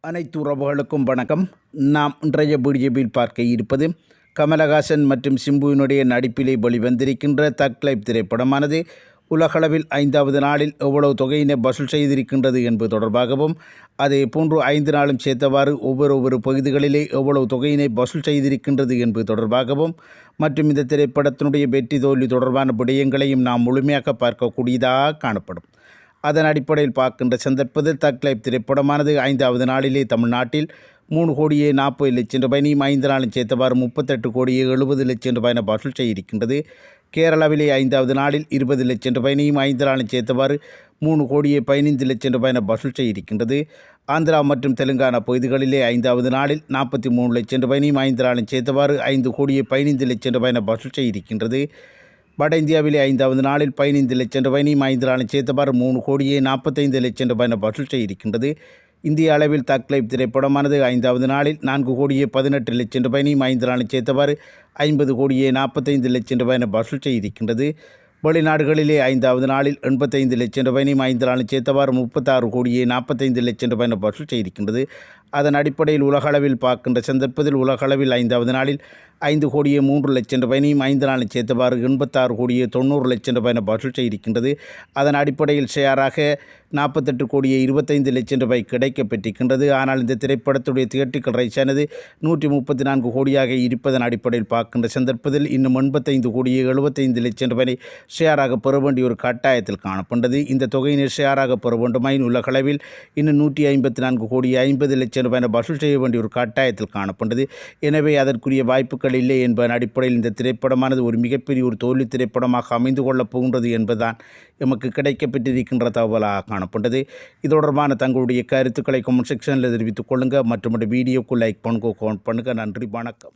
அனைத்து உறவுகளுக்கும் வணக்கம். நாம் இன்றைய வீடியோவில் பார்க்க இருப்பது கமலஹாசன் மற்றும் சிம்புவினுடைய நடிப்பிலே வெளிவந்திருக்கின்ற தக் லைஃப் திரைப்படமானது உலகளவில் 5வது நாளில் எவ்வளவு தொகையினை வசூல் செய்திருக்கின்றது என்பது தொடர்பாகவும், அதே போன்று 5 நாளும் சேர்த்தவாறு ஒவ்வொரு பகுதிகளிலே எவ்வளவு தொகையினை வசூல் செய்திருக்கின்றது என்பது தொடர்பாகவும் மற்றும் இந்த திரைப்படத்தினுடைய வெற்றி தோல்வி தொடர்பான விடயங்களையும் நாம் முழுமையாக பார்க்கக்கூடியதாக காணப்படும். அதன் அடிப்படையில் பார்க்கின்ற சந்தர்ப்பத்தில் தக் லைஃப் திரைப்படமானது 5வது நாளிலே தமிழ்நாட்டில் 3,40,00,000 ரூபாயினையும் 5 நாளும் சேர்த்தவாறு 38,70,00,000 ரூபாயினை வசூல் செய்திருக்கின்றது. கேரளாவிலே 5வது நாளில் 20,00,000 ரூபாயினையும் 5 நாளும் சேர்த்தவாறு 3,15,00,000 ரூபாயினை வசூல் செய்திருக்கின்றது. ஆந்திரா மற்றும் தெலுங்கானா பகுதிகளிலே 5வது நாளில் 43,00,000 ரூபாயினையும் 5 நாளும் சேர்த்தவாறு 5,15,00,000 ரூபாயினை வசூல் செய்திருக்கின்றது. வட இந்தியாவிலே 5வது நாளில் 15,00,000 ரூபாயினையும் 5 நாளும் சேர்த்தவாறு 3,45,00,000 ரூபாயினை வசூல் செய்திருக்கின்றது. இந்திய அளவில் தக் லைஃப் திரைப்படமானது 5வது நாளில் 4,18,00,000 ரூபாயினையும் 5 நாளும் சேர்த்தவாறு 50,45,00,000 ரூபாயினை வசூல் செய்திருக்கின்றது. வெளிநாடுகளிலே 5வது நாளில் 85,00,000 ரூபாயினையும் 5 நாளும் சேர்த்தவாறு 36,45,00,000 ரூபாயினை வசூல் செய்திருக்கின்றது. அதன் அடிப்படையில் உலகளவில் பார்க்கின்ற சந்தர்ப்பத்தில் உலகளவில் 5வது நாளில் 5,03,00,000 ரூபாயினையும் 5 நாளும் சேர்த்தவாறு 86,90,00,000 ரூபாயினை வசூல் செய்திருக்கின்றது. அதன் அடிப்படையில் ஷேராக 48,25,00,000 ரூபாய் கிடைக்கப்பெற்றிருக்கின்றது. ஆனால் இந்த திரைப்படத்துடைய தியேட்டரிக்கல் ரைட்ஸானது 134 கோடியாக இருப்பதன் அடிப்படையில் பார்க்கின்ற சந்தர்ப்பத்தில் இன்னும் 85,75,00,000 ரூபாயை ஷேராக பெற வேண்டிய ஒரு கட்டாயத்தில் காணப்பட்டது. இந்த தொகையினை ஷேராக பெற வேண்டுமாயின் உலகளவில் இன்னும் 154,50,00,000 ரூபாயை வசூல் செய்ய வேண்டிய ஒரு கட்டாயத்தில் காணப்பட்டது. எனவே அதற்குரிய வாய்ப்புகள் இல்லை என்பதன் அடிப்படையில் இந்த திரைப்படமானது ஒரு மிகப்பெரிய ஒரு தோல்வி திரைப்படமாக அமைந்து கொள்ளப் போகின்றது என்பதுதான் எமக்கு கிடைக்கப்பெற்றிருக்கின்ற தகவலாக காணப்பட்டது. இது தொடர்பான தங்களுடைய கருத்துக்களை கமெண்ட் செக்ஷனில் தெரிவித்துக் கொள்ளுங்கள். மற்றும் வீடியோக்கு லைக் பண்ணுங்க, கமெண்ட் பண்ணுங்கள். நன்றி, வணக்கம்.